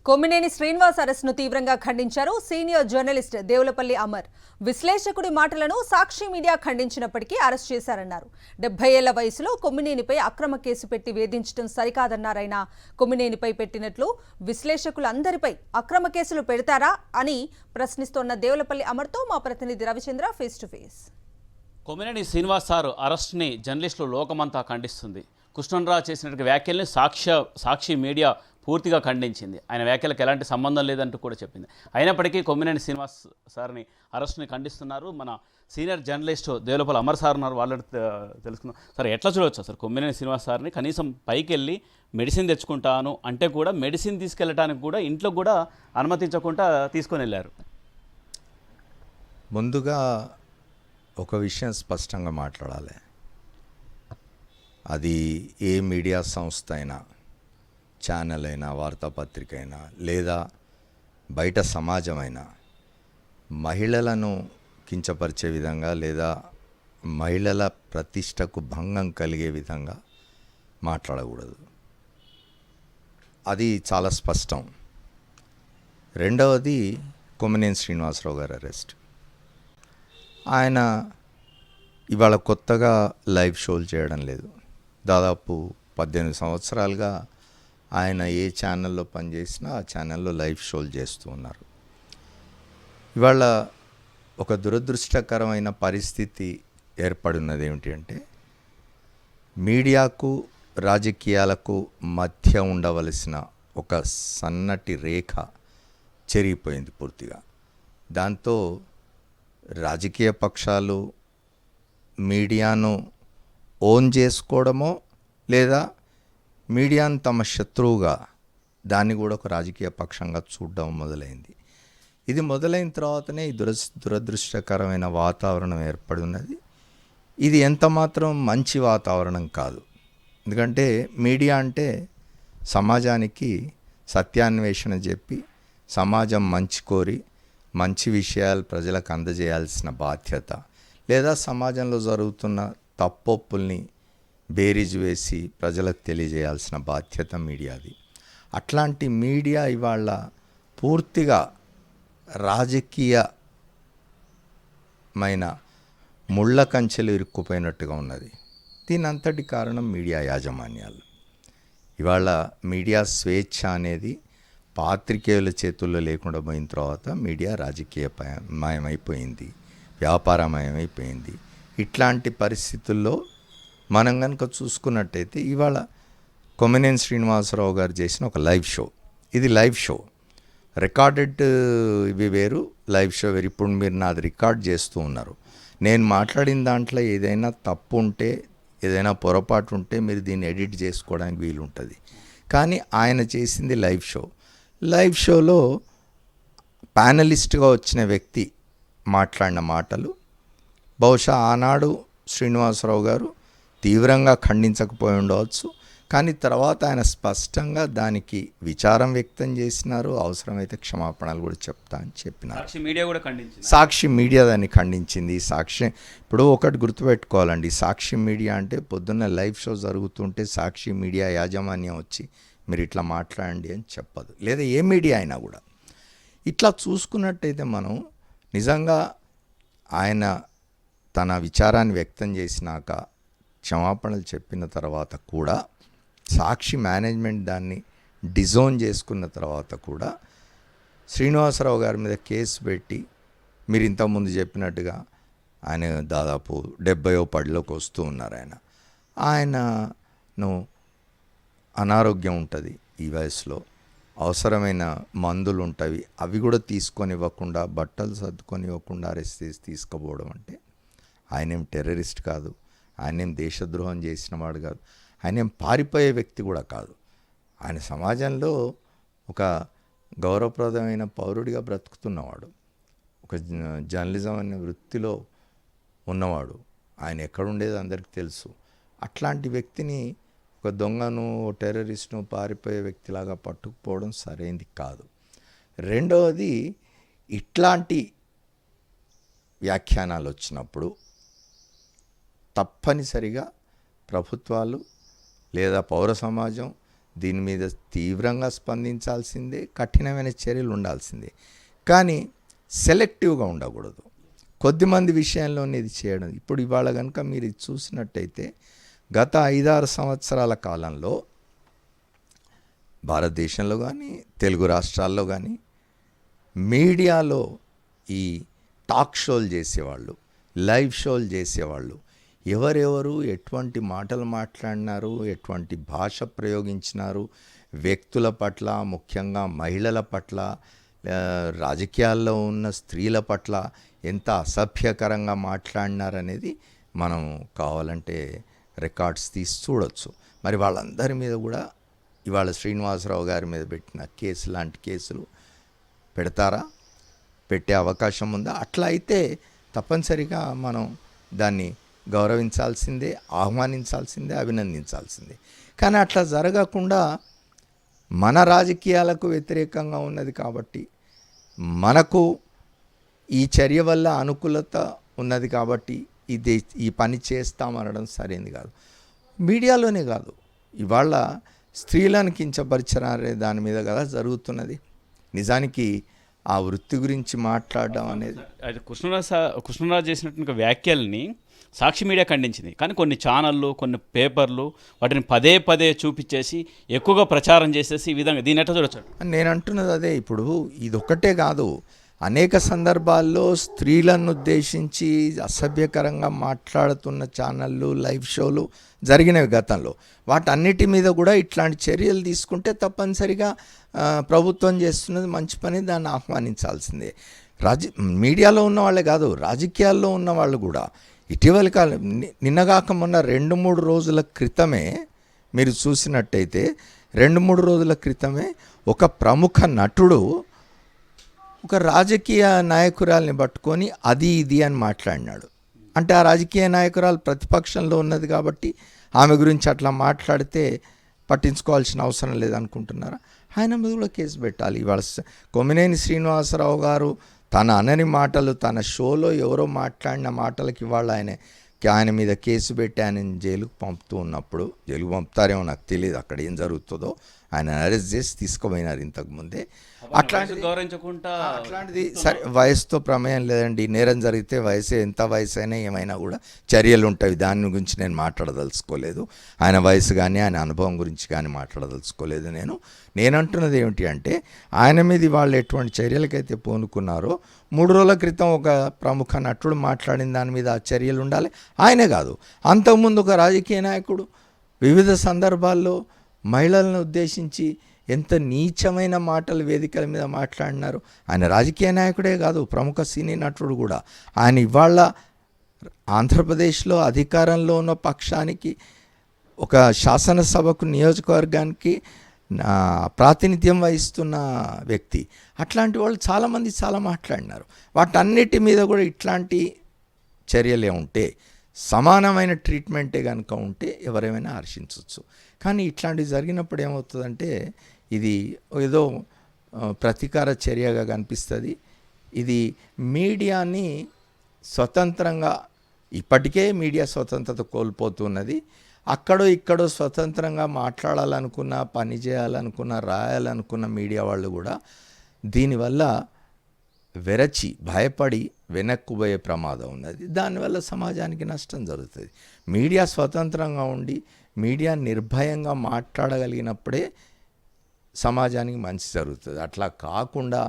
కొమ్మినేని శ్రీనివాస్ అరెస్ట్ను తీవ్రంగా ఖండించారు senior journalist Devulapalli Amar. విశ్లేషకుడి మాటలను సాక్షి మీడియా ఖండించినప్పటికీ అరెస్ట్ చేశారన్నారు. 70 ఏళ్ల వయసులో కొమ్మినేనిపై అక్రమ కేసు పెట్టి వేధించడం సరికాదన్నారాయన. కొమ్మినేనిపై పెట్టినట్లు విశ్లేషకులందరిపై అక్రమ కేసులు పెడతారా అని ప్రశ్నిస్తోన్న దేవులపల్లి అమర్తో మా ప్రతినిధి Ravichandra face to face. Kommineni Srinivas sir అరెస్ట్ని జర్నలిస్టులు లోకమంతా ఖండిస్తుంది. కృష్ణన్రాజు చేసినటువంటి వ్యాఖ్యల్ని సాక్షి మీడియా పూర్తిగా ఖండించింది. ఆయన వ్యాఖ్యలకు ఎలాంటి సంబంధం లేదంటూ కూడా చెప్పింది. అయినప్పటికీ కొమ్మినేని శ్రీనివాస్ సార్ని అరెస్ట్ని ఖండిస్తున్నారు. మన senior journalist Devulapalli Amar sir ఉన్నారు, వాళ్ళని తెలుసుకుందాం. సార్ ఎట్లా చూడవచ్చు సార్ కొమ్మినేని శ్రీనివాస్ సార్ని కనీసం పైకి వెళ్ళి మెడిసిన్ తెచ్చుకుంటాను అంటే కూడా మెడిసిన్ తీసుకెళ్ళడానికి కూడా ఇంట్లో కూడా అనుమతించకుండా తీసుకొని వెళ్ళారు. ముందుగా ఒక విషయం స్పష్టంగా మాట్లాడాలి. అది ఏ మీడియా సంస్థ అయినా, ఛానల్ అయినా, వార్తాపత్రిక అయినా, లేదా బయట సమాజమైనా మహిళలను కించపరిచే విధంగా లేదా మహిళల ప్రతిష్టకు భంగం కలిగే విధంగా మాట్లాడకూడదు. అది చాలా స్పష్టం. రెండవది కొమ్మినేని శ్రీనివాసరావు గారి అరెస్ట్. ఆయన ఇవాళ కొత్తగా లైవ్ షోలు చేయడం లేదు. దాదాపు 18 సంవత్సరాలుగా ఆయన ఏ ఛానల్లో పనిచేసినా ఆ ఛానల్లో లైవ్ షోలు చేస్తూ ఉన్నారు. ఇవాళ ఒక దురదృష్టకరమైన పరిస్థితి ఏర్పడినది ఏమిటి అంటే, మీడియాకు రాజకీయాలకు మధ్య ఉండవలసిన ఒక సన్నటి రేఖ చెరిగిపోయింది పూర్తిగా. దాంతో రాజకీయ పక్షాలు మీడియాను ఓన్ చేసుకోవడమో లేదా మీడియాను తమ శత్రువుగా దాన్ని కూడా ఒక రాజకీయ పక్షంగా చూడడం మొదలైంది. ఇది మొదలైన తర్వాతనే ఈ దురదృష్టకరమైన వాతావరణం ఏర్పడి ఉన్నది. ఇది ఎంతమాత్రం మంచి వాతావరణం కాదు. ఎందుకంటే మీడియా అంటే సమాజానికి సత్యాన్వేషణ చెప్పి సమాజం మంచి కోరి మంచి విషయాలు ప్రజలకు అందజేయాల్సిన బాధ్యత, లేదా సమాజంలో జరుగుతున్న తప్పొప్పుల్ని బేరీజు వేసి ప్రజలకు తెలియజేయాల్సిన బాధ్యత మీడియాది. అట్లాంటి మీడియా ఇవాళ పూర్తిగా రాజకీయమైన ముళ్ళ కంచెలు ఇరుక్కుపోయినట్టుగా ఉన్నది. దీని అంతటి కారణం మీడియా యాజమాన్యాలు. ఇవాళ మీడియా స్వేచ్ఛ అనేది పాత్రికేయుల చేతుల్లో లేకుండా పోయిన తర్వాత మీడియా రాజకీయమయమైపోయింది, వ్యాపారమయమైపోయింది. ఇట్లాంటి పరిస్థితుల్లో మనం కనుక చూసుకున్నట్టయితే ఇవాళ కొమ్మినేని శ్రీనివాసరావు గారు చేసిన ఒక లైవ్ షో, ఇది లైవ్ షో. రికార్డెడ్ ఇవి వేరు, లైవ్ షో వేరు. ఇప్పుడు మీరు నాది రికార్డ్ చేస్తూ ఉన్నారు. నేను మాట్లాడిన దాంట్లో ఏదైనా తప్పు ఉంటే, ఏదైనా పొరపాటు ఉంటే మీరు దీన్ని ఎడిట్ చేసుకోవడానికి వీలుంటుంది. కానీ ఆయన చేసింది లైవ్ షో. లైవ్ షోలో ప్యానలిస్ట్గా వచ్చిన వ్యక్తి మాట్లాడిన మాటలు బహుశా ఆనాడు శ్రీనివాసరావు గారు తీవ్రంగా ఖండించకపోయి ఉండవచ్చు. కానీ తర్వాత ఆయన స్పష్టంగా దానికి విచారం వ్యక్తం చేసినారు. అవసరమైతే క్షమాపణలు కూడా చెప్తా అని చెప్పినారు. సాక్షి మీడియా దాన్ని ఖండించింది. ఇప్పుడు ఒకటి గుర్తుపెట్టుకోవాలండి, సాక్షి మీడియా అంటే పొద్దున్న లైవ్ షో జరుగుతుంటే సాక్షి మీడియా యాజమాన్యం వచ్చి మీరు ఇట్లా మాట్లాడండి అని చెప్పదు, లేదా ఏ మీడియా అయినా కూడా. ఇట్లా చూసుకున్నట్టయితే మనం నిజంగా ఆయన తన విచారాన్ని వ్యక్తం చేసినాక క్షమాపణలు చెప్పిన తర్వాత కూడా, సాక్షి మేనేజ్మెంట్ దాన్ని డిజోన్ చేసుకున్న తర్వాత కూడా శ్రీనివాసరావు గారి మీద కేసు పెట్టి, మీరు ఇంతకుముందు చెప్పినట్టుగా ఆయన దాదాపు 70వ పడిలోకి వస్తూ ఉన్నారు. ఆయనను అనారోగ్యం ఉంటుంది ఈ వయసులో, అవసరమైన మందులు ఉంటాయి, అవి కూడా తీసుకొని ఇవ్వకుండా, బట్టలు సర్దుకొని ఇవ్వకుండా అరెస్ట్ చేసి తీసుకుపోవడం అంటే, ఆయనేం టెర్రరిస్ట్ కాదు, ఆయనేం దేశద్రోహం చేసిన వాడు కాదు, ఆయనేం పారిపోయే వ్యక్తి కూడా కాదు. ఆయన సమాజంలో ఒక గౌరవప్రదమైన పౌరుడిగా బ్రతుకుతున్నవాడు, ఒక జర్నలిజం అనే వృత్తిలో ఉన్నవాడు. ఆయన ఎక్కడుండేది అందరికీ తెలుసు. అట్లాంటి వ్యక్తిని ఒక దొంగను, టెర్రరిస్ట్ను, పారిపోయే వ్యక్తిలాగా పట్టుకుపోవడం సరైనది కాదు. రెండవది, ఇట్లాంటి వ్యాఖ్యానాలు వచ్చినప్పుడు తప్పనిసరిగా ప్రభుత్వాలు లేదా పౌర సమాజం దీని మీద తీవ్రంగా స్పందించాల్సిందే, కఠినమైన చర్యలు ఉండాల్సిందే. కానీ సెలెక్టివ్గా ఉండకూడదు. కొద్దిమంది విషయంలోనే ఇది చేయడం. ఇప్పుడు ఇవాళ కనుక మీరు ఇది చూసినట్టయితే గత 5-6 సంవత్సరాల కాలంలో భారతదేశంలో కానీ తెలుగు రాష్ట్రాల్లో కానీ మీడియాలో ఈ టాక్ షోలు చేసేవాళ్ళు, లైవ్ షోలు చేసేవాళ్ళు ఎవరెవరు ఎటువంటి మాటలు మాట్లాడినారు, ఎటువంటి భాష ప్రయోగించినారు, వ్యక్తుల పట్ల, ముఖ్యంగా మహిళల పట్ల, రాజకీయాల్లో ఉన్న స్త్రీల పట్ల ఎంత అసభ్యకరంగా మాట్లాడినారనేది మనం కావాలంటే రికార్డ్స్ తీసి చూడొచ్చు. మరి వాళ్ళందరి మీద కూడా ఇవాళ శ్రీనివాసరావు గారి మీద పెట్టిన కేసు లాంటి కేసులు పెడతారా? పెట్టే అవకాశం ఉందా? అట్లా అయితే తప్పనిసరిగా మనం దాన్ని గౌరవించాల్సిందే, ఆహ్వానించాల్సిందే, అభినందించాల్సిందే. కానీ అట్లా జరగకుండా మన రాజకీయాలకు వ్యతిరేకంగా ఉన్నది కాబట్టి, మనకు ఈ చర్య వల్ల అనుకూలత ఉన్నది కాబట్టి ఈ పని చేస్తామనడం సరైనది కాదు. మీడియాలోనే కాదు, ఇవాళ స్త్రీలను కించపరిచే దాని మీద కదా జరుగుతున్నది. నిజానికి ఆ వృత్తి గురించి మాట్లాడడం అనేది అది కృష్ణరాజు చేసినటువంటి వ్యాఖ్యల్ని సాక్షి మీడియా ఖండించింది. కానీ కొన్ని ఛానళ్ళు, కొన్ని పేపర్లు వాటిని పదే పదే చూపించేసి ఎక్కువగా ప్రచారం చేసేసి ఈ విధంగా దీన్ని ఎట్లా చూడొచ్చు? నేను అంటున్నది అదే. ఇప్పుడు ఇదొక్కటే కాదు, అనేక సందర్భాల్లో స్త్రీలను ఉద్దేశించి అసభ్యకరంగా మాట్లాడుతున్న ఛానళ్ళు, లైవ్ షోలు జరిగినవి గతంలో. వాటన్నిటి మీద కూడా ఇట్లాంటి చర్యలు తీసుకుంటే తప్పనిసరిగా ప్రభుత్వం చేస్తున్నది మంచి పని, దాన్ని ఆహ్వానించాల్సిందే. మీడియాలో ఉన్న వాళ్ళే కాదు, రాజకీయాల్లో ఉన్న వాళ్ళు కూడా ఇటీవల కాలం నిన్నగాక మొన్న 2-3 రోజుల క్రితమే మీరు చూసినట్టయితే 2-3 రోజుల క్రితమే ఒక ప్రముఖ నటుడు ఒక రాజకీయ నాయకురాల్ని పట్టుకొని అది ఇది అని మాట్లాడినాడు. అంటే ఆ రాజకీయ నాయకురాలు ప్రతిపక్షంలో ఉన్నది కాబట్టి ఆమె గురించి అట్లా మాట్లాడితే పట్టించుకోవాల్సిన అవసరం లేదనుకుంటున్నారా? ఆయన మీద కూడా కేసు పెట్టాలి. ఇవాళ కొమ్మినేని శ్రీనివాసరావు గారు తన అనని మాటలు, తన షోలో ఎవరో మాట్లాడిన మాటలకి ఇవాళ ఆయన మీద కేసు పెట్టి ఆయన జైలుకు పంపుతూ ఉన్నప్పుడు, జైలుకు పంపుతారేమో నాకు తెలియదు అక్కడ ఏం జరుగుతుందో, ఆయన అరెస్ట్ చేసి తీసుకుపోయినారు ఇంతకుముందే. అట్లాంటిది సరే, వయసుతో ప్రమేయం లేదండి. నేరం జరిగితే వయసు ఎంత వయసు అయినా ఏమైనా కూడా చర్యలు ఉంటాయి. దాని గురించి నేను మాట్లాడదలుచుకోలేదు. ఆయన వయసు కానీ ఆయన అనుభవం గురించి కానీ మాట్లాడదలుచుకోలేదు. నేను అంటున్నది ఏమిటి అంటే, ఆయన మీద వాళ్ళు ఎటువంటి చర్యలకైతే పూనుకున్నారో 3 రోజుల క్రితం ఒక ప్రముఖ నటుడు మాట్లాడిన దాని మీద ఆ చర్యలు ఉండాలి. ఆయనే కాదు, అంతకుముందు ఒక రాజకీయ నాయకుడు వివిధ సందర్భాల్లో మహిళలను ఉద్దేశించి ఎంత నీచమైన మాటలు వేదికల మీద మాట్లాడినారు. ఆయన రాజకీయ నాయకుడే కాదు, ప్రముఖ సినీ నటుడు కూడా. ఆయన ఇవాళ ఆంధ్రప్రదేశ్లో అధికారంలో ఉన్న పక్షానికి, ఒక శాసనసభకు, నియోజకవర్గానికి ప్రాతినిధ్యం వహిస్తున్న వ్యక్తి. అట్లాంటి వాళ్ళు చాలామంది చాలా మాట్లాడినారు. వాటన్నిటి మీద కూడా ఇట్లాంటి చర్యలే ఉంటే, సమానమైన ట్రీట్మెంటే కనుక ఉంటే ఎవరేమైనా హర్షించవచ్చు. కానీ ఇట్లాంటివి జరిగినప్పుడు ఏమవుతుందంటే ఇది ఏదో ప్రతీకార చర్యగా కనిపిస్తుంది. ఇది మీడియాని స్వతంత్రంగా, ఇప్పటికే మీడియా స్వతంత్రత కోల్పోతున్నది. అక్కడో ఇక్కడో స్వతంత్రంగా మాట్లాడాలనుకున్న, పని చేయాలనుకున్న, రాయాలనుకున్న మీడియా వాళ్ళు కూడా దీనివల్ల వెరచి, భయపడి వెనక్కుపోయే ప్రమాదం ఉన్నది. దానివల్ల సమాజానికి నష్టం జరుగుతుంది. మీడియా స్వతంత్రంగా ఉండి మీడియా నిర్భయంగా మాట్లాడగలిగినప్పుడే సమాజానికి మంచి జరుగుతుంది. అట్లా కాకుండా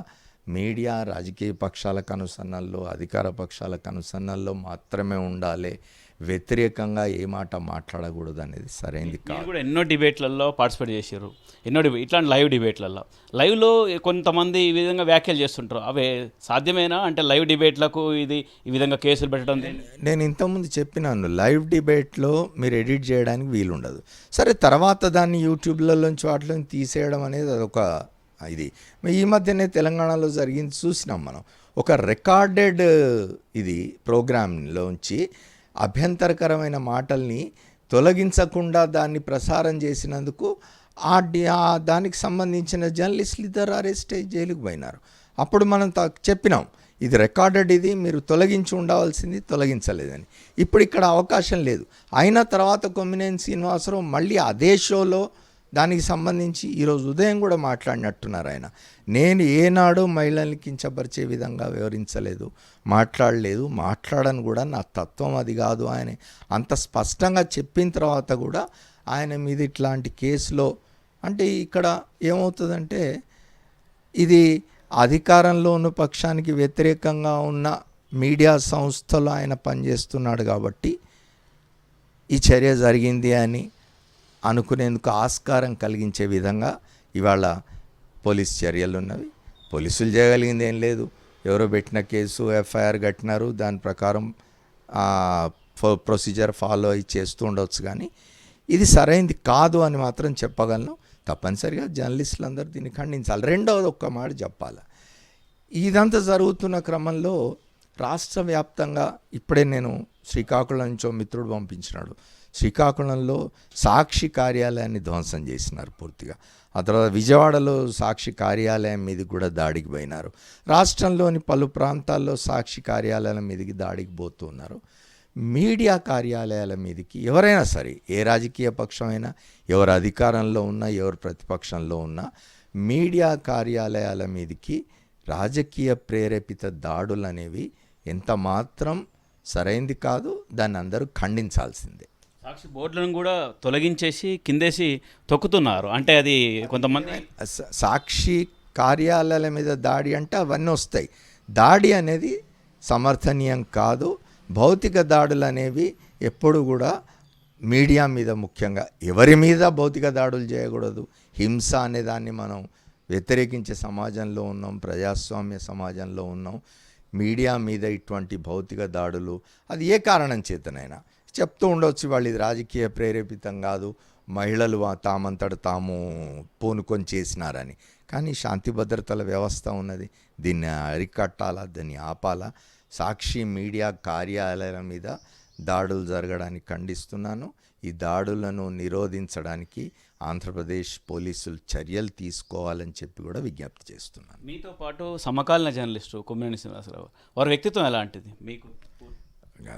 మీడియా రాజకీయ పక్షాలకు అనుసరణల్లో, అధికార పక్షాలకు అనుసరణల్లో మాత్రమే ఉండాలి, వ్యతిరేకంగా ఏ మాట మాట్లాడకూడదు అనేది సరైనది కాదు. కూడా ఎన్నో డిబేట్లలో పార్టిసిపేట్ చేశారు, ఇట్లాంటి లైవ్ డిబేట్లలో. లైవ్లో కొంతమంది ఈ విధంగా వ్యాఖ్యలు చేస్తుంటారు. అవే సాధ్యమేనా? అంటే లైవ్ డిబేట్లకు ఈ విధంగా కేసులు పెట్టడం. నేను ఇంతకుముందు చెప్పినాను, లైవ్ డిబేట్లో మీరు ఎడిట్ చేయడానికి వీలుండదు. సరే, తర్వాత దాన్ని యూట్యూబ్లలోంచి వాటిలో తీసేయడం అనేది అదొక ఇది. ఈ మధ్యనే తెలంగాణలో జరిగింది చూసినాం మనం. ఒక రికార్డెడ్ ఇది ప్రోగ్రాంలోంచి అభ్యంతరకరమైన మాటల్ని తొలగించకుండా దాన్ని ప్రసారం చేసినందుకు దానికి సంబంధించిన జర్నలిస్టులు 2 అరెస్ట్ అయ్యి జైలుకు పోయినారు. అప్పుడు మనం చెప్పినాం, ఇది రికార్డెడ్, ఇది మీరు తొలగించి ఉండవలసింది, తొలగించలేదని. ఇప్పుడు ఇక్కడ అవకాశం లేదు. అయిన తర్వాత కొమ్మినేని శ్రీనివాసరావు మళ్ళీ అదే షోలో దానికి సంబంధించి ఈరోజు ఉదయం కూడా మాట్లాడినట్టున్నారు ఆయన. నేను ఏనాడు మహిళల్ని కించపరిచే విధంగా వివరించలేదు, మాట్లాడలేదు, మాట్లాడను కూడా, నా తత్వం అది కాదు ఆయన అంత స్పష్టంగా చెప్పిన తర్వాత కూడా ఆయన మీద ఇట్లాంటి కేసులో అంటే ఇక్కడ ఏమవుతుందంటే ఇది అధికారంలో ఉన్న పక్షానికి వ్యతిరేకంగా ఉన్న మీడియా సంస్థలో ఆయన పనిచేస్తున్నాడు కాబట్టి ఈ చర్య జరిగింది అని అనుకునేందుకు ఆస్కారం కలిగించే విధంగా ఇవాళ పోలీస్ చర్యలు ఉన్నవి. పోలీసులు చేయగలిగింది ఏం లేదు, ఎవరో పెట్టిన కేసు ఎఫ్ఐఆర్ కట్టినారు, దాని ప్రకారం ప్రొసీజర్ ఫాలో అయ్యి చేస్తూ ఉండవచ్చు. కానీ ఇది సరైంది కాదు అని మాత్రం చెప్పగలను. తప్పనిసరిగా జర్నలిస్టులు అందరూ దీన్ని ఖండించాలి. రెండవది ఒక్క మాట చెప్పాలి, ఇదంతా జరుగుతున్న క్రమంలో రాష్ట్ర వ్యాప్తంగా ఇప్పుడే నేను శ్రీకాకుళం నుంచో మిత్రుడు పంపించినాడు, శ్రీకాకుళంలో సాక్షి కార్యాలయాన్ని ధ్వంసం చేసినారు పూర్తిగా. ఆ తర్వాత విజయవాడలో సాక్షి కార్యాలయం మీదకి కూడా దాడికి పోయినారు. రాష్ట్రంలోని పలు ప్రాంతాల్లో సాక్షి కార్యాలయాల మీదకి దాడికి పోతున్నారు. మీడియా కార్యాలయాల మీదకి ఎవరైనా సరే, ఏ రాజకీయ పక్షమైనా, ఎవరు అధికారంలో ఉన్నా, ఎవరు ప్రతిపక్షంలో ఉన్నా, మీడియా కార్యాలయాల మీదకి రాజకీయ ప్రేరేపిత దాడులు అనేవి ఎంత మాత్రం సరైంది కాదు, దాన్ని అందరూ ఖండించాల్సిందే. సాక్షి బోర్డులను కూడా తొలగించేసి కిందేసి తొక్కుతున్నారు. అంటే అది కొంతమంది సాక్షి కార్యాలయాల మీద దాడి అంటే అవన్నీ వస్తాయి. దాడి అనేది సమర్థనీయం కాదు. భౌతిక దాడులు అనేవి ఎప్పుడు కూడా మీడియా మీద, ముఖ్యంగా ఎవరి మీద భౌతిక దాడులు చేయకూడదు. హింస అనే దాన్ని మనం వ్యతిరేకించే సమాజంలో ఉన్నాం, ప్రజాస్వామ్య సమాజంలో ఉన్నాం. మీడియా మీద ఇటువంటి భౌతిక దాడులు అది ఏ కారణం చేతనైనా చెప్తూ ఉండవచ్చు, వాళ్ళు ఇది రాజకీయ ప్రేరేపితం కాదు, మహిళలు తామంతట తాము పూనుకొని చేసినారని. కానీ శాంతి భద్రతల వ్యవస్థ ఉన్నది, దీన్ని అరికట్టాలా, దాన్ని ఆపాలా. సాక్షి మీడియా కార్యాలయాల మీద దాడులు జరగడానికి ఖండిస్తున్నాను. ఈ దాడులను నిరోధించడానికి ఆంధ్రప్రదేశ్ పోలీసులు చర్యలు తీసుకోవాలని చెప్పి కూడా విజ్ఞప్తి చేస్తున్నాను. మీతో పాటు సమకాలీన జర్నలిస్టు కొమ్మినేని శ్రీనివాసరావు, వారి వ్యక్తిత్వం ఎలాంటిది మీకు?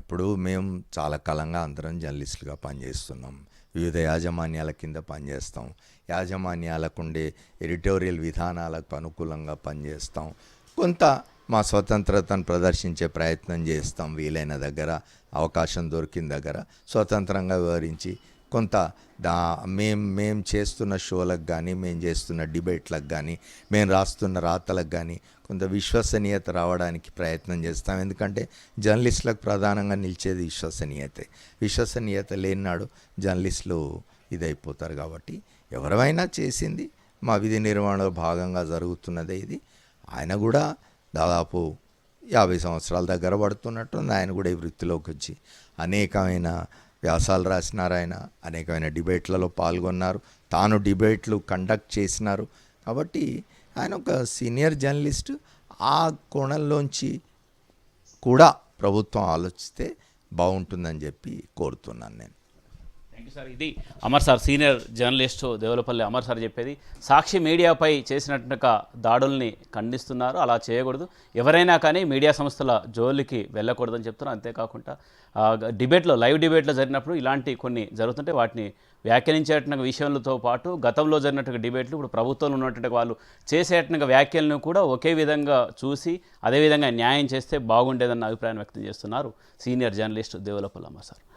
ఇప్పుడు మేము చాలా కాలంగా అందరం జర్నలిస్టులుగా పనిచేస్తున్నాం, వివిధ యాజమాన్యాల కింద పనిచేస్తాం, యాజమాన్యాలకు ఉండే ఎడిటోరియల్ విధానాలకు అనుకూలంగా పనిచేస్తాం, కొంత మా స్వతంత్రతను ప్రదర్శించే ప్రయత్నం చేస్తాం, వీలైన దగ్గర అవకాశం దొరికిన దగ్గర స్వతంత్రంగా వివరించి కొంత మేము చేస్తున్న షోలకు కానీ, మేము చేస్తున్న డిబేట్లకు కానీ, మేము రాస్తున్న రాతలకు కానీ కొంత విశ్వసనీయత రావడానికి ప్రయత్నం చేస్తాం. ఎందుకంటే జర్నలిస్టులకు ప్రధానంగా నిలిచేది విశ్వసనీయత లేనినాడు జర్నలిస్టులు ఇదైపోతారు. కాబట్టి ఎవరైనా చేసింది మా విధి నిర్వహణలో భాగంగా జరుగుతున్నదే ఇది. ఆయన కూడా దాదాపు 50 సంవత్సరాల దగ్గర పడుతున్నట్టుంది. ఆయన కూడా ఈ వృత్తిలోకి వచ్చి అనేకమైన వ్యాసాలు రాసినారు, ఆయన అనేకమైన డిబేట్లలో పాల్గొన్నారు, తాను డిబేట్లు కండక్ట్ చేసినారు. కాబట్టి ఆయన ఒక సీనియర్ జర్నలిస్టు. ఆ కోణంలోంచి కూడా ప్రభుత్వం ఆలోచిస్తే బాగుంటుందని చెప్పి కోరుతున్నాను నేను. Thank you sir. ఇది Amar sir, senior journalist Devulapalli Amar sir చెప్పేది. సాక్షి మీడియాపై చేసినట్టుగా దాడుల్ని ఖండిస్తున్నారు, అలా చేయకూడదు, ఎవరైనా కానీ మీడియా సంస్థల జోలికి వెళ్ళకూడదని చెప్తున్నారు. అంతేకాకుండా లైవ్ డిబేట్లో జరిగినప్పుడు ఇలాంటి కొన్ని జరుగుతుంటే వాటిని వ్యాఖ్యానించేట విషయాలతో పాటు గతంలో జరిగినట్టుగా డిబేట్లు ఇప్పుడు ప్రభుత్వంలో ఉన్నటువంటి వాళ్ళు చేసేటట్టుగా వ్యాఖ్యలను కూడా ఒకే విధంగా చూసి అదేవిధంగా న్యాయం చేస్తే బాగుండేదన్న అభిప్రాయం వ్యక్తం చేస్తున్నారు senior journalist Devulapalli Amar sir.